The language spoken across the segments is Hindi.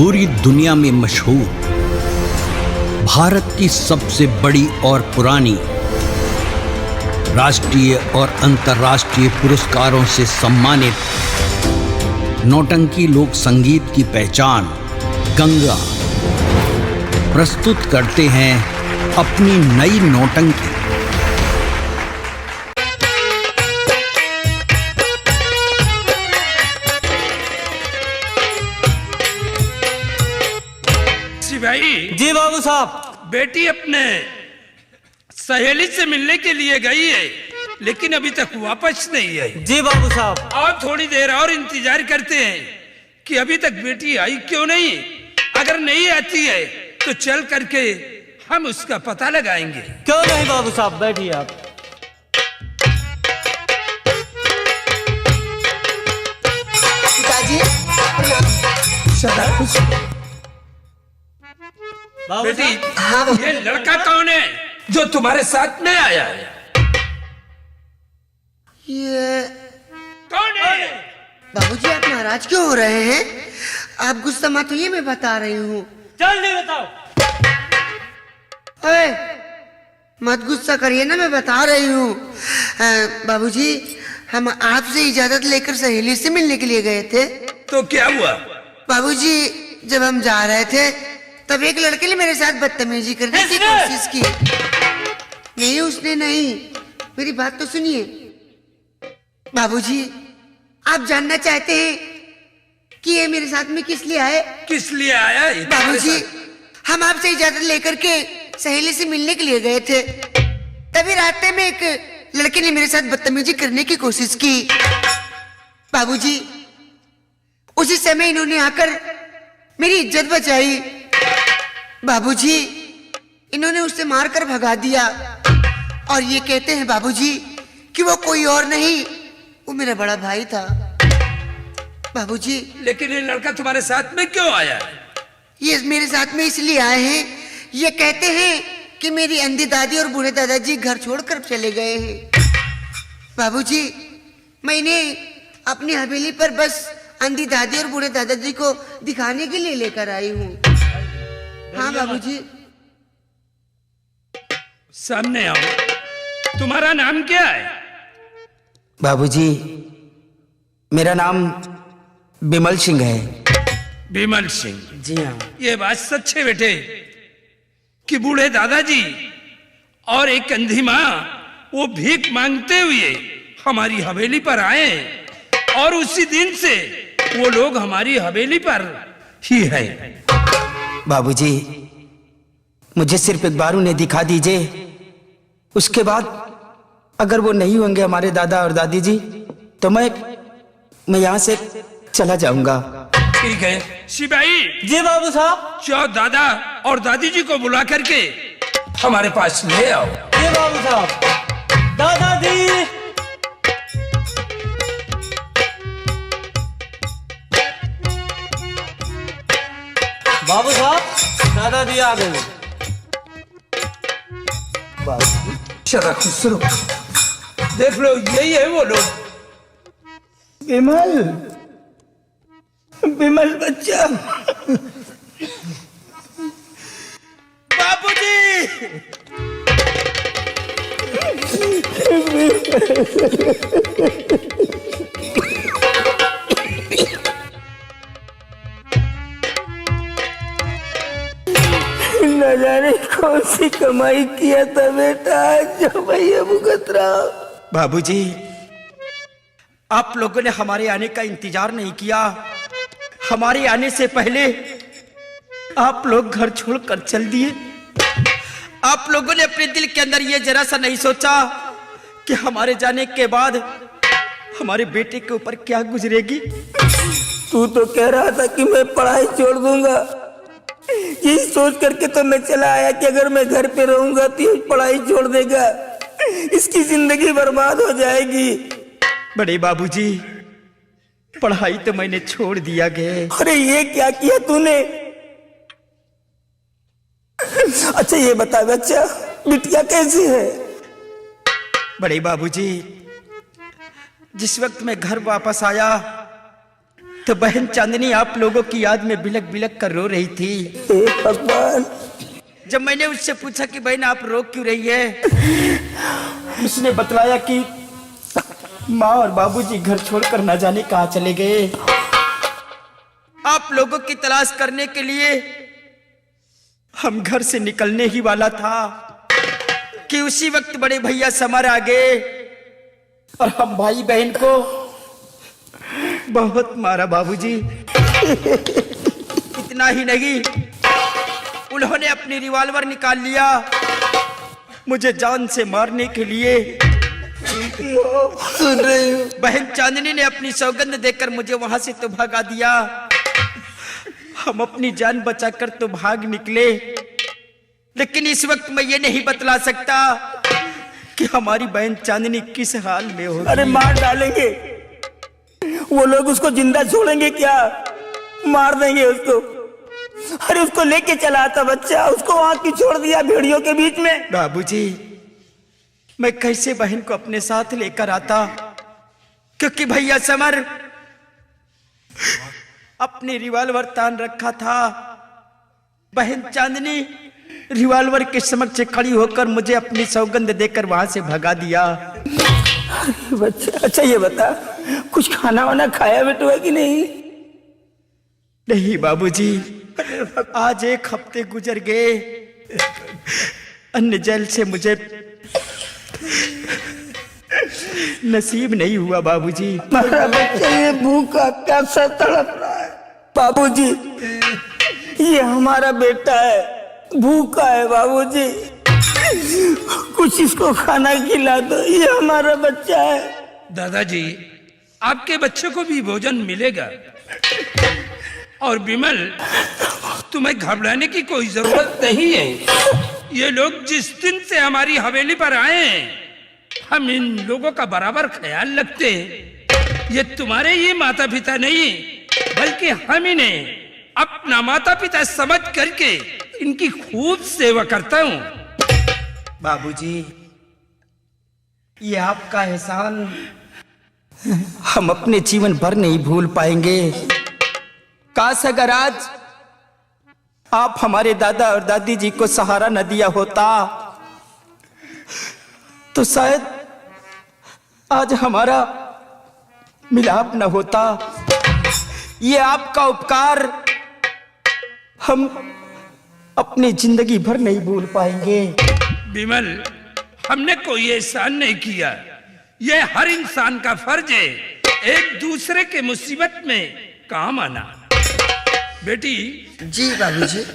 पूरी दुनिया में मशहूर, भारत की सबसे बड़ी और पुरानी, राष्ट्रीय और अंतर्राष्ट्रीय पुरस्कारों से सम्मानित नौटंकी लोक संगीत की पहचान गंगा प्रस्तुत करते हैं अपनी नई नौटंकी। भाई जी बाबू साहब। बेटी अपने सहेली से मिलने के लिए गई है, लेकिन अभी तक वापस नहीं आई। जी बाबू साहब। और थोड़ी देर और इंतजार करते हैं कि अभी तक बेटी आई क्यों नहीं। अगर नहीं आती है तो चल करके हम उसका पता लगाएंगे। क्यों नहीं बाबू साहब, बैठिए आप। पिताजी बेटी, हाँ ये लड़का कौन है जो तुम्हारे साथ में आया है? ये कौन है? बाबूजी आप नाराज क्यों हो रहे हैं? आप गुस्सा मत होइए, मैं बता रही हूँ। जल्दी बताओ। ओए, मत गुस्सा करिए ना, मैं बता रही हूँ। बाबूजी हम आपसे इजाजत लेकर सहेली से मिलने के लिए गए थे। तो क्या हुआ? बाबूजी जब हम जा रहे थे तब एक लड़के ने मेरे साथ बदतमीजी करने की कोशिश की। नहीं उसने नहीं, मेरी बात तो सुनिए। बाबूजी आप जानना चाहते हैं कि ये मेरे साथ में किस लिए आए? किस लिए आया है? बाबूजी हम आपसे इजाजत लेकर के सहेली से मिलने के लिए गए थे, तभी रास्ते में एक लड़के ने मेरे साथ बदतमीजी करने की कोशिश की। बाबूजी उसी समय इन्होंने आकर मेरी इज्जत बचाई। बाबूजी इन्होंने उससे मारकर भगा दिया और ये कहते हैं बाबूजी कि वो कोई और नहीं, वो मेरा बड़ा भाई था। बाबूजी लेकिन ये लड़का तुम्हारे साथ में क्यों आया है? ये मेरे साथ में इसलिए आए हैं, ये कहते हैं कि मेरी अंधी दादी और बूढ़े दादाजी घर छोड़कर चले गए हैं। बाबूजी मैं इन्हें अपनी हवेली पर बस अंधी दादी और बूढ़े दादाजी को दिखाने के लिए लेकर आई हूँ। हाँ बाबूजी। सामने आओ, तुम्हारा नाम क्या है? बाबूजी मेरा नाम बिमल सिंह है। बिमल सिंह? जी हाँ। ये बात सच है बेटे कि बूढ़े दादाजी और एक अंधी माँ वो भीख मांगते हुए हमारी हवेली पर आए और उसी दिन से वो लोग हमारी हवेली पर ही है। बाबूजी मुझे सिर्फ एक बार उन्हें दिखा दीजिए, उसके बाद अगर वो नहीं होंगे हमारे दादा और दादी जी तो मैं यहाँ से चला जाऊंगा। ठीक है सिपाही। जी बाबू साहब। जाओ दादा और दादी जी को बुला करके हमारे पास ले आओ। जी बाबू साहब। दादाजी। बाबू साहब दादाजी आ गए। जरा खुश रहो, देख लो यही है वो लोग। बिमल, बिमल बच्चा। बापूजी। न जाने कौन सी कमाई किया था बेटा जो भैया भुगत रहा। बाबूजी आप लोगों ने हमारे आने का इंतजार नहीं किया। हमारे आने से पहले आप लोग घर छोड़कर चल दिए। आप लोगों ने अपने दिल के अंदर ये जरा सा नहीं सोचा कि हमारे जाने के बाद हमारे बेटे के ऊपर क्या गुजरेगी। तू तो कह रहा था कि मैं पढ़ाई छोड़ दूंगा, यही सोच करके तो मैं चला आया कि अगर मैं घर पे रहूंगा तो ये पढ़ाई छोड़ देगा, इसकी जिंदगी बर्बाद हो जाएगी। बड़े बाबूजी पढ़ाई तो मैंने छोड़ दिया गया। अरे ये क्या किया तूने? अच्छा ये बता बच्चा बिटिया कैसी है? बड़े बाबूजी जिस वक्त मैं घर वापस आया तो बहन चांदनी आप लोगों की याद में बिलक बिलक कर रो रही थी। हे भगवान, जब मैंने उससे पूछा कि बहन आप रो क्यों रही है, उसने बतलाया कि माँ और बाबूजी घर छोड़कर न जाने कहाँ चले गए। आप लोगों की तलाश करने के लिए हम घर से निकलने ही वाला था कि उसी वक्त बड़े भैया समर आ गए और हम भाई बहन को बहुत मारा बाबूजी। इतना ही नहीं, उन्होंने अपनी रिवॉल्वर निकाल लिया मुझे जान से मारने के लिए। सुन रही हूँ। बहन चांदनी ने अपनी सौगंध देकर मुझे वहां से तो भगा दिया। हम अपनी जान बचाकर तो भाग निकले, लेकिन इस वक्त मैं ये नहीं बतला सकता कि हमारी बहन चांदनी किस हाल में होगी। अरे मार डालेंगे वो लोग, उसको जिंदा छोड़ेंगे क्या? मार देंगे उसको। अरे उसको लेके चला था बच्चा, उसको वहां क्यों छोड़ दिया भेड़ियों के बीच में? बाबूजी, मैं कैसे बहन को अपने साथ लेकर आता, क्योंकि भैया समर अपनी रिवॉल्वर तान रखा था। बहन चांदनी रिवॉल्वर के समक्ष खड़ी होकर मुझे अपनी सौगंध देकर वहां से भगा दिया। बच्चा, अच्छा ये बता, कुछ खाना वाना खाया बेटुआ कि नहीं? नहीं बाबूजी, आज 1 हफ्ते गुजर गए। अन्न जल से मुझे नसीब नहीं हुआ बाबूजी। हमारा बच्चा ये भूखा कैसा तड़प रहा है। बाबूजी, ये हमारा बेटा है, भूखा है बाबूजी, कुछ इसको खाना खिला दो, ये हमारा बच्चा है। दादाजी, आपके बच्चे को भी भोजन मिलेगा। और विमल, तुम्हें घबराने की कोई जरूरत नहीं है। ये लोग जिस दिन से हमारी हवेली पर आए हैं, हम इन लोगों का बराबर ख्याल रखते हैं। ये तुम्हारे ही माता पिता नहीं, बल्कि हम इन्हें अपना माता पिता समझ करके इनकी खूब सेवा करता हूँ। बाबूजी, ये आपका एहसान हम अपने जीवन भर नहीं भूल पाएंगे। काश अगर आज आप हमारे दादा और दादी जी को सहारा न दिया होता, तो शायद आज हमारा मिलाप न होता। ये आपका उपकार हम अपनी जिंदगी भर नहीं भूल पाएंगे। विमल, हमने कोई एहसान नहीं किया। ये हर इंसान का फर्ज है एक दूसरे के मुसीबत में काम आना। बेटी। जी बाबूजी।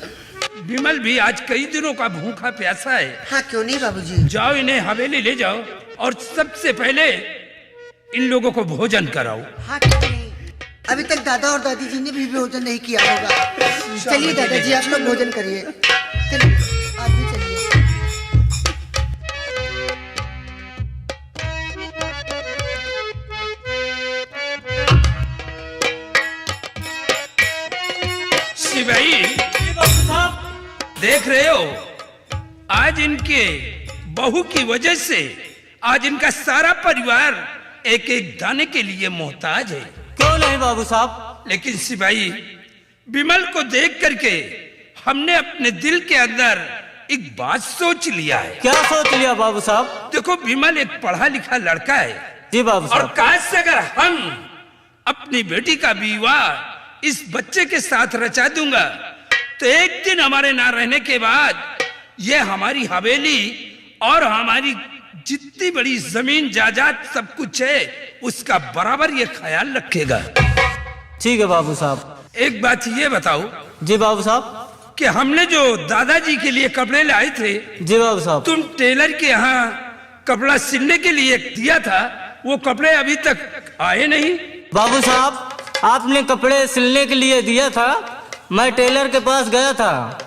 विमल भी आज कई दिनों का भूखा प्यासा है। हाँ क्यों नहीं बाबूजी। जाओ, इन्हें हवेली ले जाओ और सबसे पहले इन लोगों को भोजन कराओ। हाँ क्यों नहीं, अभी तक दादा और दादी जी ने भी भोजन नहीं किया होगा। चलिए दादाजी, आप लोग भोजन करिए। चलिए आप भी चलिए। भाई, देख रहे हो, आज इनके बहू की वजह से आज इनका सारा परिवार एक एक दाने के लिए मोहताज है। क्यों नहीं बाबू साहब? लेकिन सिपाही, विमल को देख करके हमने अपने दिल के अंदर एक बात सोच लिया है। क्या सोच लिया बाबू साहब? देखो, विमल एक पढ़ा लिखा लड़का है। जी बाबू और साहब। काश अगर हम अपनी बेटी का विवाह इस बच्चे के साथ रचा दूंगा, तो एक दिन हमारे ना रहने के बाद ये हमारी हवेली और हमारी जितनी बड़ी जमीन जायदाद सब कुछ है उसका बराबर ये ख्याल रखेगा। ठीक है बाबू साहब। एक बात ये बताओ। जी बाबू साहब। कि हमने जो दादाजी के लिए कपड़े लाए थे, जी बाबू साहब, तुम टेलर के यहाँ कपड़ा सिलने के लिए दिया था, वो कपड़े अभी तक आए नहीं। बाबू साहब, आपने कपड़े सिलने के लिए दिया था, मैं टेलर के पास गया था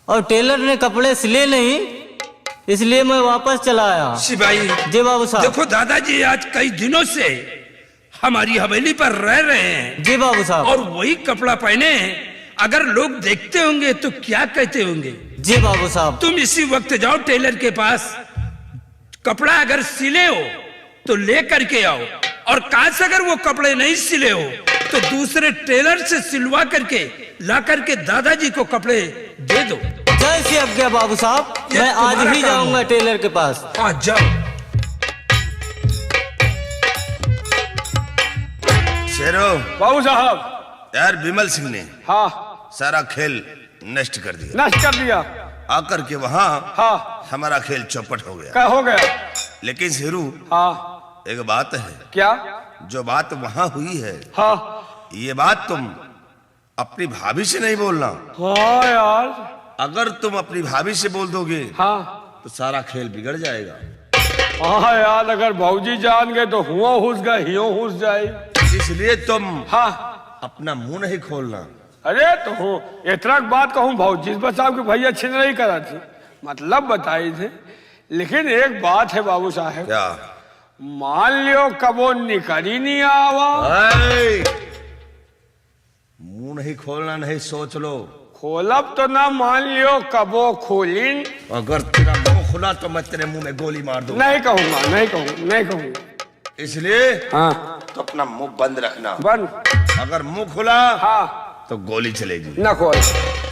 और टेलर ने कपड़े सिले नहीं, इसलिए मैं वापस चला आया। सिपाही। जी बाबू साहब। देखो, दादाजी आज कई दिनों से हमारी हवेली पर रह रहे हैं। जी बाबू साहब। और वही कपड़ा पहने हैं। अगर लोग देखते होंगे तो क्या कहते होंगे? जी बाबू साहब। तुम इसी वक्त जाओ टेलर के पास, कपड़ा अगर सिले हो तो ले करके आओ, और काश अगर वो कपड़े नहीं सिले हो तो दूसरे टेलर से सिलवा करके ला करके दादाजी को कपड़े दे दो। जैसे आज्ञा बाबू साहब, ये मैं आज तुम्हारा ही काम जाऊंगा है। टेलर के पास। आज जाओ। शेरो, बाबू साहब। यार विमल सिंह ने हाँ सारा खेल नष्ट कर दिया। नष्ट कर दिया। आकर के वहाँ हाँ हमारा खेल चौपट हो गया। क्या हो गया? लेकिन शेरू, हाँ एक बात है, क्या? जो बात वहाँ हुई है, हाँ ये बात तुम अपनी भाभी से नहीं बोलना। हाँ यार। अगर तुम अपनी भाभी से बोल दोगे हाँ तो सारा खेल बिगड़ जाएगा। हाँ यार, अगर भौजी जान गए तो हुआ हुस गए, हियो हुस जाए। इसलिए तुम हाँ। अपना मुंह नहीं खोलना। अरे तो हो इतना बात कहूँ भौजी बचाव के भैया छिन नहीं करा थी, मतलब बताई थे। लेकिन एक बात है बाबू साहब, क्या? मान लियो कबो निकल ही नहीं आवा। मुंह नहीं खोलना, नहीं सोच लो। खोलब तो ना, मान लियो कबो खोलिन। अगर तेरा मुंह खुला तो मैं तेरे मुंह में गोली मार दूंगा। नहीं कहूंगा, नहीं कहूंगा, नहीं कहूंगा। इसलिए हाँ तो अपना मुंह बंद रखना। बंद। अगर मुंह खुला हाँ तो गोली चलेगी। न खोल।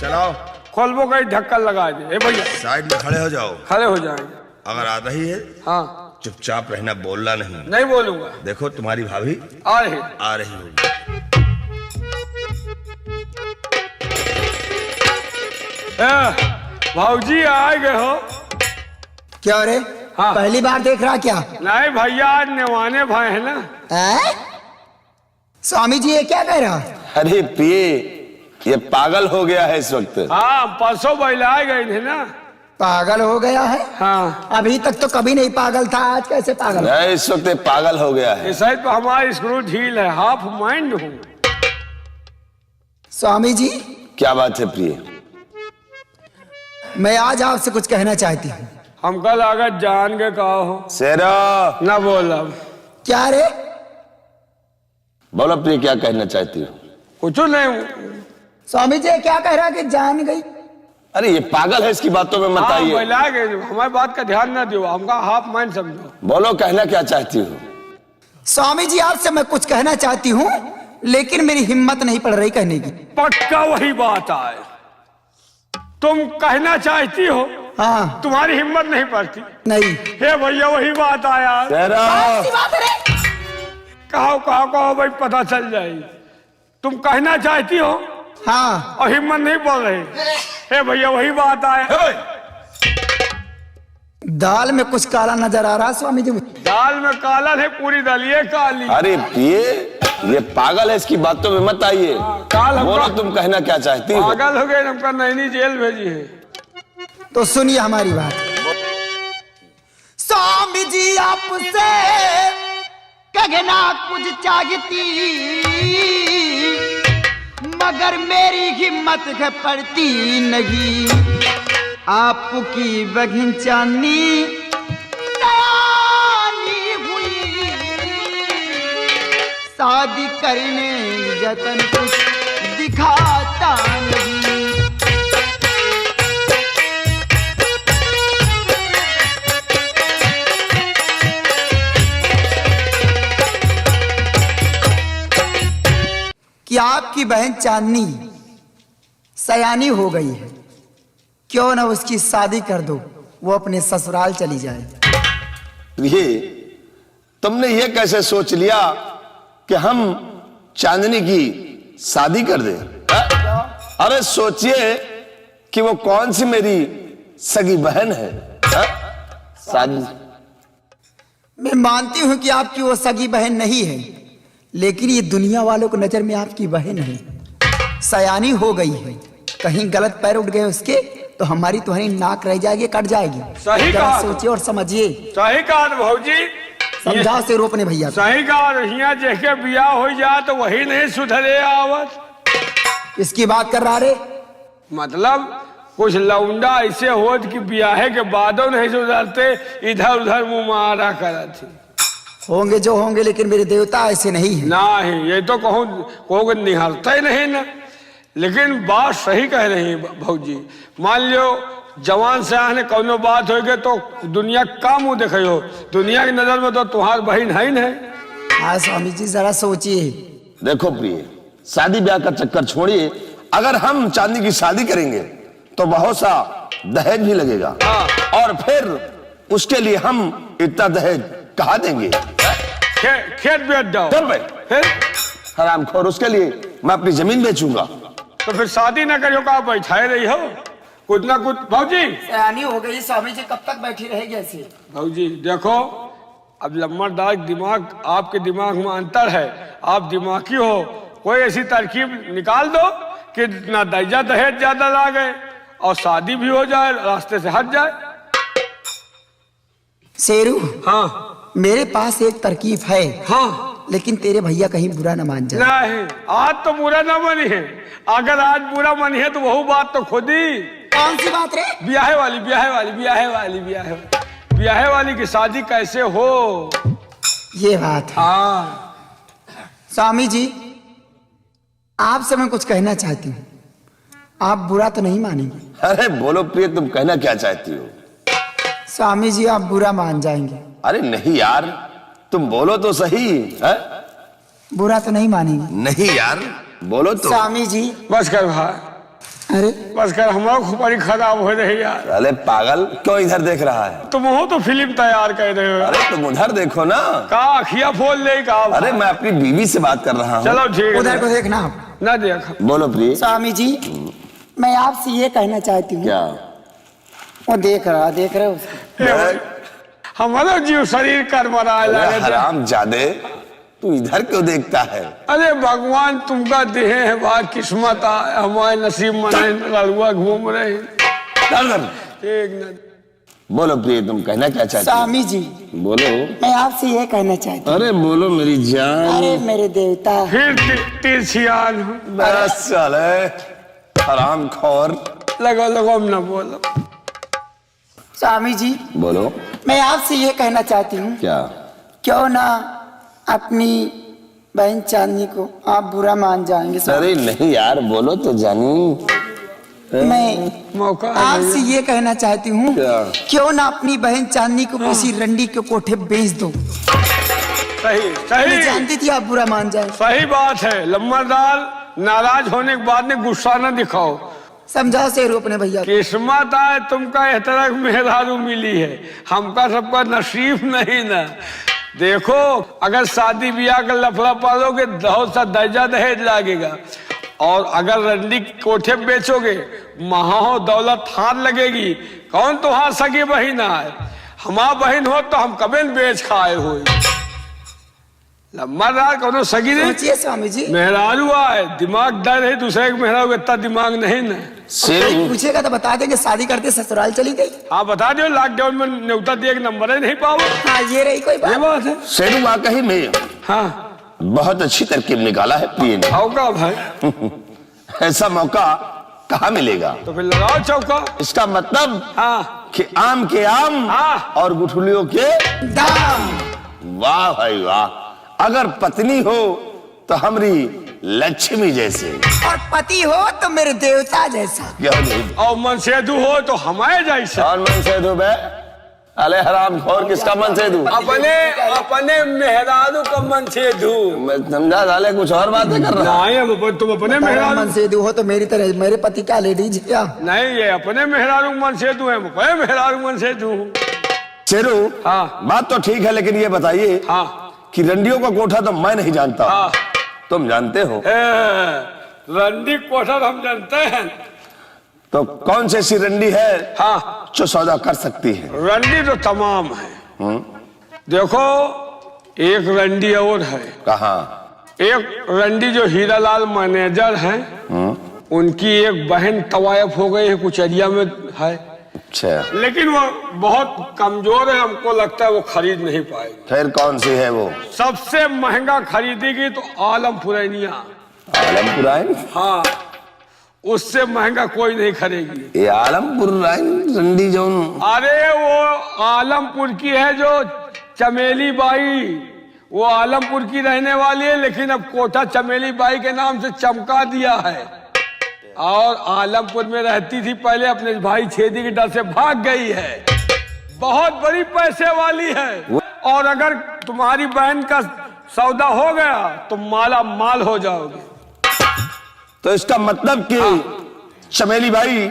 चलाओ। खोलबो कहीं ढक्कन लगा दे। ए भैया साइड में खड़े हो जाओ। खड़े हो जाएंगे। अगर आ रही है हाँ चुपचाप रहना, बोलना नहीं। नहीं बोलूंगा। देखो तुम्हारी भाभी आ रही। आ रही होगी। भाऊजी आ गए हो? क्या रे? हाँ। पहली बार देख रहा क्या? नहीं भैया, आज नेवाने भाई है ना। है? स्वामी जी ये क्या कह रहा? अरे पिए, ये पागल हो गया है इस वक्त। हाँ परसों बहलाए गए थे ना। पागल हो गया है? हाँ अभी तक तो कभी नहीं पागल था, आज कैसे पागल? नहीं, इस वक्त ये पागल हो गया है। इस साइड पर हमारी स्क्रू ढील है, हाफ माइंड हूँ। स्वामी जी क्या बात है प्रिय? मैं आज आपसे कुछ कहना चाहती हूँ। हम कल अगर जान के कहा हो शेरा, ना बोला। क्या रे? बोलो प्रिय, क्या कहना चाहती हो? कुछ नहीं। स्वामी जी क्या कह रहा कि जान गई? अरे ये पागल है, इसकी बातों में मत हाँ आइए। बहलाए गए, हमारी बात का ध्यान ना दियो, हमका हाफ माइंड समझो। बोलो, कहना क्या चाहती हो? स्वामी जी आपसे मैं कुछ कहना चाहती हूँ, लेकिन मेरी हिम्मत नहीं पड़ रही कहने की। पक्का वही बात आए। तुम कहना चाहती हो, हाँ। तुम्हारी हिम्मत नहीं पड़ती। नहीं। हे भैया वही बात आया। शेरा, कहो कहो कहो भाई, पता चल जाए। तुम कहना चाहती हो हाँ। और हिम्मत नहीं बोल रही। हे भैया वही बात आया। दाल में कुछ काला नजर आ रहा स्वामी जी। दाल में काला है, पूरी दलिए काली। अरे पिए, ये पागल है, इसकी बातों में मत आइए। काल हमका- बोलो, तुम कहना क्या चाहती हो? पागल हो गए, हमका नैनी जेल भेजी है। तो सुनिए हमारी बात। स्वामी जी आपसे कहना कुछ चाहती, मगर मेरी हिम्मत है पड़ती नहीं। आपकी बहन चांदी सयानी हुई, शादी करने जतन कुछ दिखाता नहीं। कि आपकी बहन चांदनी सयानी हो गई है, क्यों ना उसकी शादी कर दो, वो अपने ससुराल चली जाए। ये तुमने ये कैसे सोच लिया कि हम चांदनी की शादी कर दें? अरे सोचिए कि वो कौन सी मेरी सगी बहन है। शादी मैं मानती हूं कि आपकी वो सगी बहन नहीं है, लेकिन ये दुनिया वालों को नजर में आपकी बहन है। सयानी हो गई है, कहीं गलत पैर उठ गए उसके तो हमारी तुम्हारी नाक रह जाएगी, कट जाएगी। सही जरा कहा। सोचिए और समझिए। सही कहा भौजी। समझाओ से रोपने भैया को। सही कहा। यहाँ जेके बिया हो जाए तो वही नहीं सुधरे आवत। इसकी बात कर रहा रे? मतलब कुछ लौंडा ऐसे हो कि ब्याहे के बादों नहीं सुधरते, इधर उधर मुंह मारा करत। होंगे जो होंगे, लेकिन मेरे देवता ऐसे नहीं है। नहीं, ये तो कहूँ निहारता ही नहीं ना। लेकिन बात सही कह रही है भौजी। मान लो जवान से आने कौनो बात हो गई तो दुनिया का मुंह देखे हो, दुनिया की नजर में तो तुम्हार बहन है ही नहीं। हाँ स्वामी जी जरा सोचिए। देखो प्रिय, शादी ब्याह का चक्कर छोड़िए, अगर हम चांदनी की शादी करेंगे तो बहुत सा दहेज भी लगेगा। और फिर उसके लिए हम इतना दहेज कहाँ देंगे? खेत बेच जाओ। तब भाई फिर हरामखोर, उसके लिए मैं अपनी जमीन बेचूंगा। तो फिर शादी ना करियो, का बैठाए रही हो कुछ ना कुछ। भाजी सयानी हो गई स्वामी जी, कब तक बैठी रहेगी ऐसे? भाजी देखो, अब लम्बादार दिमाग, आपके दिमाग में अंतर है, आप दिमागी हो, कोई ऐसी तरकीब निकाल दो कि ना दहेजा दहेज ज्यादा लागे और शादी भी हो जाए, रास्ते से हट जाए। शेरू, हाँ मेरे पास एक तरकीब है, हाँ, लेकिन तेरे भैया कहीं बुरा न मान जाए। नहीं आज तो बुरा ना मनी है, अगर आज बुरा मनी है तो वही बात तो खुद ही। कौन सी बात रे? ब्याहे वाली ब्याहे वाली की शादी कैसे हो? ये बात है। हाँ स्वामी जी, आपसे मैं कुछ कहना चाहती हूँ, आप बुरा तो नहीं मानेंगे? अरे बोलो प्रिय, तुम कहना क्या चाहती हो? स्वामी जी, आप बुरा मान जाएंगे? अरे नहीं यार, तुम बोलो तो सही है? बुरा तो नहीं मानेंगे? नहीं यार, बोलो तो। स्वामी जी, बस कर भाई, अरे बस कर, हमारा खोपड़ी खराब हो रही यार। अरे पागल, क्यों इधर देख रहा है? तुम हो तो फिल्म तैयार कर रहे हो। अरे तुम उधर देखो ना। का अखिया फोल ले का? अरे मैं अपनी बीवी से बात कर रहा हूँ। चलो ठीक उधर को है, देखना आप। ना देख। बोलो प्रिय। स्वामी जी, मैं आपसे ये कहना चाहती हूँ। क्या? वो देख रहे हो उसको। हमारा जीव शरीर कर मरा अरे हराम जादे, तू इधर क्यों देखता है? अरे भगवान तुमका देहे है, बात किस्मत हमारे नसीब में लड़ुआ घूम रहे हैं। एक न बोलो प्रिय, तुम कहना क्या चाहती हो? स्वामी जी, बोलो। मैं आपसे ये कहना चाहती हूँ। अरे बोलो मेरी जान। अरे मेरे देवता, फिर तिरछियान बस चले, हराम खोर। लगो न बोलो। स्वामी जी, बोलो। मैं आपसे ये कहना चाहती हूँ, क्या? क्यों ना अपनी बहन चांदनी को आप बुरा मान जाएंगे? अरे नहीं यार, बोलो तो जानी। मैं मौका आपसे ये कहना चाहती हूँ, क्या? क्यों ना अपनी बहन चांदनी को किसी रंडी के कोठे बेच दो? सही मैं सही जानती थी आप बुरा मान जाए। सही बात है। लम्बादार, नाराज होने के बाद में गुस्सा न दिखाओ। समझाओ शेरू अपने भैया को। किस्मत आए तुमका इस तरह मेहरारू मिली है, हमका सबका नसीब नहीं ना। देखो, अगर शादी ब्याह का लफड़ा पालोगे बहुत सा दर्जा दहेज लागेगा, और अगर रंडी कोठे बेचोगे महा दौलत हाथ लगेगी। कौन तुम्हार सगी बहन है? हमार बहन हो तो हम कबे बेच खाए हो। लम्बा रात कौनो सगी नहीं। सोचिए स्वामी जी, मेहरारू आए, दिमाग डर है, दूसरे के मेहरारू इतना दिमाग नहीं ना। शेरू, पूछेगा तो बता देंगे शादी करते ससुराल चली गई। हाँ बता दो, लॉकडाउन में न्योता दिए नंबर ही नहीं पाओ। हाँ, ये रही कोई ये बात। बात है। शेरू वाकई में हाँ बहुत अच्छी तरकीब निकाला है प्रिय ने। आओ का भाई, ऐसा मौका कहाँ मिलेगा? तो फिर लगाओ चौका। इसका मतलब हाँ कि आम के आम हाँ। और गुठलियों के दाम। वाह भाई वाह। अगर पत्नी हो तो हमारी लक्ष्मी जैसे, और पति हो तो मेरे देवता जैसा। क्या नहीं? और मनसेधु हो तो हमारे जैसा। कौन मन से दू बे? अले हराम खोर, किसका मन से दू? अपने मेहरारू का मनसेधु। मैं समझा डाले, कुछ और बातें कर रहा। नहीं, तुम अपने मेहरारू मन से हो तो मेरी तरह मेरे पति क्या लेडीज क्या? नहीं, ये अपने मेहरारू मनसेधु है, अपने मेहरारू मनसेधु। शेरू, हाँ। बात तो ठीक है, लेकिन ये बताइए हाँ कि रंडियों का कोठा तो मैं नहीं जानता। हाँ। तुम जानते हो? रंडी कोठर हम जानते हैं। तो कौन सी ऐसी रंडी है हाँ, जो सौदा कर सकती है? रंडी तो तमाम है। देखो, एक रंडी और है। कहाँ? एक रंडी जो हीरालाल मैनेजर हैं, उनकी एक बहन तवायफ हो गई है, कुचरिया में है। अच्छा, लेकिन वो बहुत कमजोर है, हमको लगता है वो खरीद नहीं पाएगी। फिर कौन सी है वो? सबसे महंगा खरीदेगी तो आलमपुरैनिया। आलमपुर आइन? हाँ, उससे महंगा कोई नहीं खरीदेगी। ये आलमपुर आइन रंडी जौन? अरे वो आलमपुर की है, जो चमेली बाई, वो आलमपुर की रहने वाली है, लेकिन अब कोठा चमेली बाई के नाम से चमका दिया है। और आलमपुर में रहती थी पहले, अपने भाई छेदी के डर से भाग गई है। बहुत बड़ी पैसे वाली है। और अगर तुम्हारी बहन का सौदा हो गया तो माला माल हो जाओगे। तो इसका मतलब कि चमेली भाई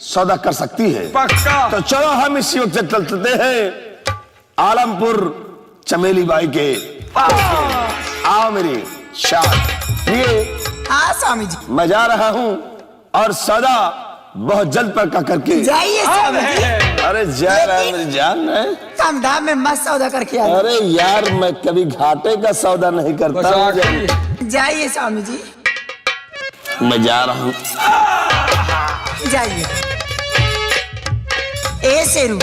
सौदा कर सकती है। पक्का। तो चलो हम इसी वक्त चलते हैं आलमपुर चमेली बाई के आओ मेरी शान। ये हाँ स्वामी जी, मैं जा रहा हूं और सौदा बहुत जल्द पक्का करके जाइए स्वामी जी। अरे जा रहा है मेरी जान है। कम दाम में मस्त सौदा करके आ अरे यार मैं कभी घाटे का सौदा नहीं करता हूं। जाइए स्वामी जी, मैं जा रहा हूं। जाइए। ए शेरू,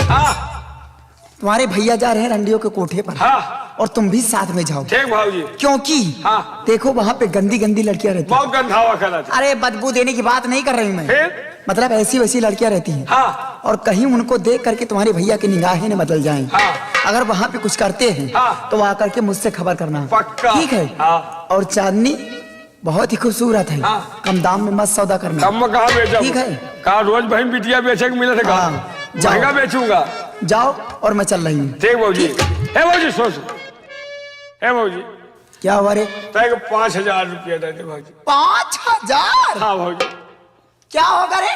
तुम्हारे भैया जा रहे हैं रंडियों के कोठे पर। हाँ। और तुम भी साथ में जाओ, ठीक भाऊजी। क्योंकि हाँ। देखो वहाँ पे गंदी गंदी लड़कियां रहती हैं। बहुत गंदा हवा करा था। अरे बदबू देने की बात नहीं कर रही मैं, फिर? मतलब ऐसी वैसी लड़कियां रहती हैं। हाँ। और कहीं उनको देख करके तुम्हारे भैया की निगाहें न बदल जाएं। हाँ। अगर वहाँ पे कुछ करते हैं हाँ। तो आकर के मुझसे खबर करना। पक्का। ठीक है। हाँ। और चांदनी बहुत ही खूबसूरत है। हाँ। कम दाम में मस्त सौदा करना। कम में कहा बेचा? ठीक है। कहा रोज बहन बिटिया बेचे के मिले थे। कहा हाँ, जाओ। महंगा बेचूंगा। जाओ और मैं चल रही हूँ। ठीक भाऊजी। हे भाऊजी सोच, हे भाऊजी क्या हुआ रे? 5,000 रुपया दे दे भाऊजी। 5,000? हाँ भाऊजी। क्या होगा रे?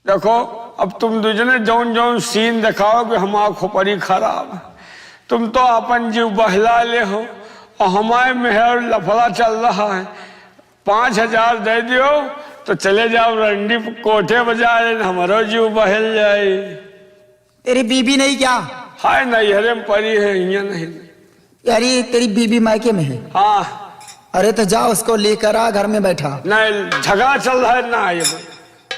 देखो अब तुम दूजने जौन जौन सीन दिखाओ कि हमारा खोपड़ी खराब, तुम तो अपन जीव बहला ले हो और हमारे मेहर लफड़ा चल रहा है। 5,000 दे दियो तो चले जाओ रंडी कोठे बाजार, हमारो जीव बहल जाए। तेरी बीबी नहीं क्या? हाय नैहरे में पड़ी है, यहाँ नहीं। यारी तेरी बीबी मायके में है? हाँ। अरे तो जा उसको लेकर आ, घर में बैठा। नहीं झगड़ा चल रहा है ना ये।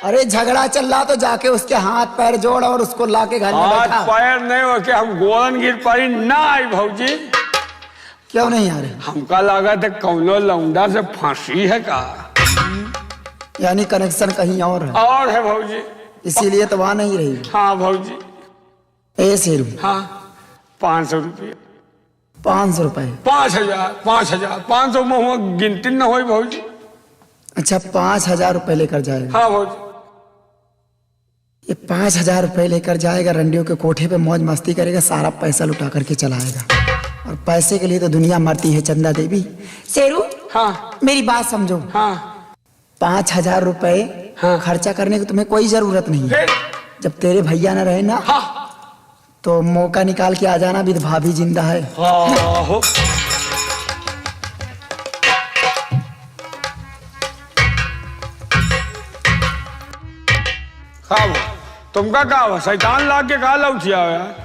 अरे झगड़ा चल रहा तो जाके उसके हाथ पैर जोड़ और उसको लाके घर में हाथ बैठा। पैर नहीं हो के हम गोरन गिर पड़ी ना आई भाऊजी। क्यों नहीं आ रहे? हमका लगा था कौनो लौंडा से फांसी है का, यानी कनेक्शन कहीं और है। और है भाऊजी, इसीलिए तो वहां नहीं रही। हाँ भाऊजी। ए शेरू, हाँ 500 रुपये। 500 रुपए? 5,000 500 में गिनती न हो भाऊजी। अच्छा 5,000 रुपए लेकर जाएगा? हाँ भाऊजी। ये 5,000 रुपए लेकर जाएगा, रंडियों के कोठे पे मौज मस्ती करेगा, सारा पैसा लुटा करके चलाएगा। और पैसे के लिए तो दुनिया मरती है चंदा देवी। शेरू, हाँ मेरी बात समझो। हाँ 5,000 रुपए हाँ। खर्चा करने की तुम्हें कोई जरूरत नहीं है। फिर? जब तेरे भैया न रहे ना, हाँ। तो मौका निकाल के आ जाना, भी भाभी जिंदा है। हाँ हो। तुमका का हुआ? शैतान लाग के कहा लौटिया हो यार?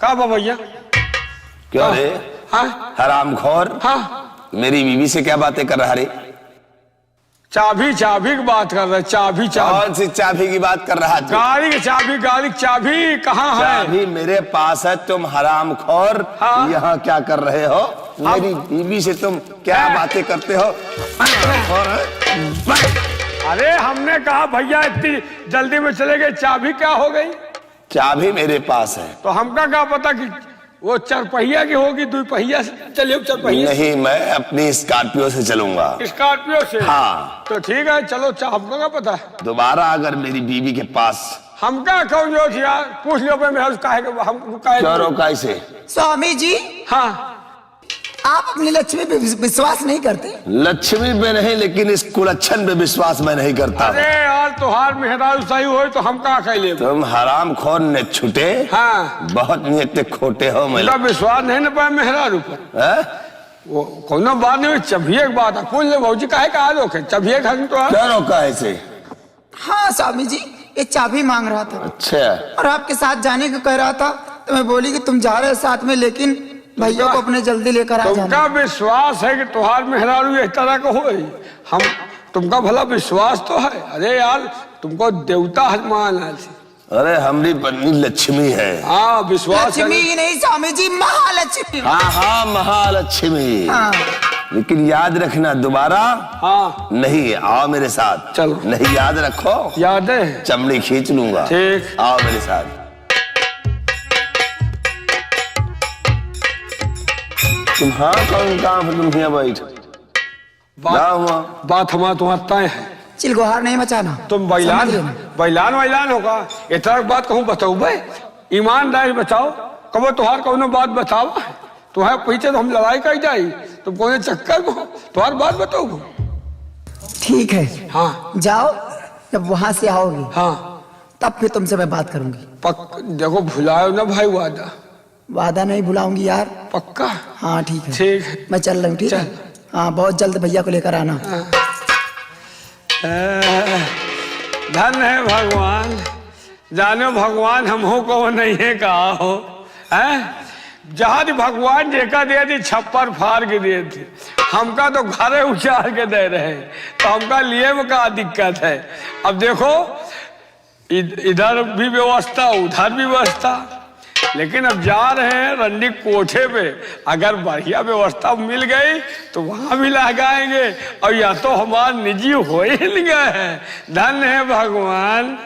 का भैया? क्या रे हाँ हरामखोर? हाँ। मेरी बीवी से क्या बातें कर रहा रे? चाबी की बात कर रहे। चाबी कौन सी चाबी की बात कर रहा है? गाड़ी की चाबी कहाँ है? चाबी मेरे पास है। तुम हरामखोर हाँ? यहाँ क्या कर रहे हो? मेरी बीवी से तुम क्या बातें करते हो? अरे हमने कहा भैया इतनी जल्दी में चले गए, चाबी क्या हो गई? चाबी मेरे पास है। तो हमका क्या पता कि वो 4 पहिया की होगी, 2 पहिया से चलिए। 4 पहिया नहीं, मैं अपनी स्कॉर्पियो से चलूंगा। स्कॉर्पियो से? हाँ। तो ठीक है चलो, हमको क्या पता है। दोबारा अगर मेरी बीवी के पास हमका कौन जो यार पूछ लो मैं हम क्यों रोका इसे? स्वामी जी, हाँ आप अपनी लक्ष्मी पे विश्वास नहीं करते? लक्ष्मी पे नहीं, लेकिन इस कुलच्छन पे विश्वास मैं नहीं करता। अरे यार तुहार मेहरारू सही हो तो हम का कह ले। तुम हरामखोर ने छुटे। हाँ। बहुत नियत खोटे हो। मैं विश्वास नहीं न पाए मेहरारू पर। है? वो कोनो बात नहीं, चबिए की बात है। पूछ ले भाजी काहे कहा रोके? चबिए घर तो क्या रोका है इसे? हाँ स्वामी जी, ये चाबी मांग रहा था। अच्छा। और आपके साथ जाने को कह रहा था, तो मैं बोली कि तुम जा रहे हो साथ में, लेकिन भैया को अपने जल्दी लेकर आ जाना। तुमका विश्वास है कि तुहार मेहरारू इस तरह का हो? हम तुमका भला विश्वास तो है। अरे यार तुमको देवता मान है। अरे हमारी पत्नी लक्ष्मी है। हाँ विश्वास है। लक्ष्मी नहीं स्वामी जी, महालक्ष्मी। हाँ हाँ महालक्ष्मी। हाँ। लेकिन याद रखना दोबारा हाँ नहीं। आओ मेरे साथ। चलो। नहीं याद रखो, याद है, चमड़ी खींच लूंगा। ठीक। आओ मेरे साथ। तुम हाँ कौन काम है? तुम यहाँ बैठ। बात हमारा तुम्हारा तय है। चिलगोहार नहीं मचाना। तुम समझ रहे ना? बैलान होगा। इतना बात कहूँ बताओ भाई, ईमानदारी बताओ, कबो तुहार कौनो बात बताओ। तुम्हारे पीछे तो हम लड़ाई कर जाई, तुम कौन चक्कर को तुम्हारी बात बताओ। ठीक है, हाँ जाओ, जब वहां से आओगी हाँ तब फिर तुमसे मैं बात करूंगी। देखो भुलाओ ना भाई वादा। वादा नहीं भुलाऊंगी यार। पक्का? हाँ ठीक है, ठीक है, मैं चल रहा हूँ। ठीक है, हाँ बहुत जल्द भैया को लेकर आना। धन है भगवान, जानो भगवान हमको को नहीं है कहा हो है। जहां भगवान जेका दिए थी छप्पर फाड़ के दिए थे, हमका तो घरे उचार के दे रहे, तो हमका लिए में क्या दिक्कत है। अब देखो इधर भी व्यवस्था उधर भी व्यवस्था, लेकिन अब जा रहे हैं रंडी कोठे पे, अगर बढ़िया व्यवस्था मिल गई तो वहां भी लगाएंगे, और या तो हमारा निजी हो ही गए हैं। धन्य है भगवान।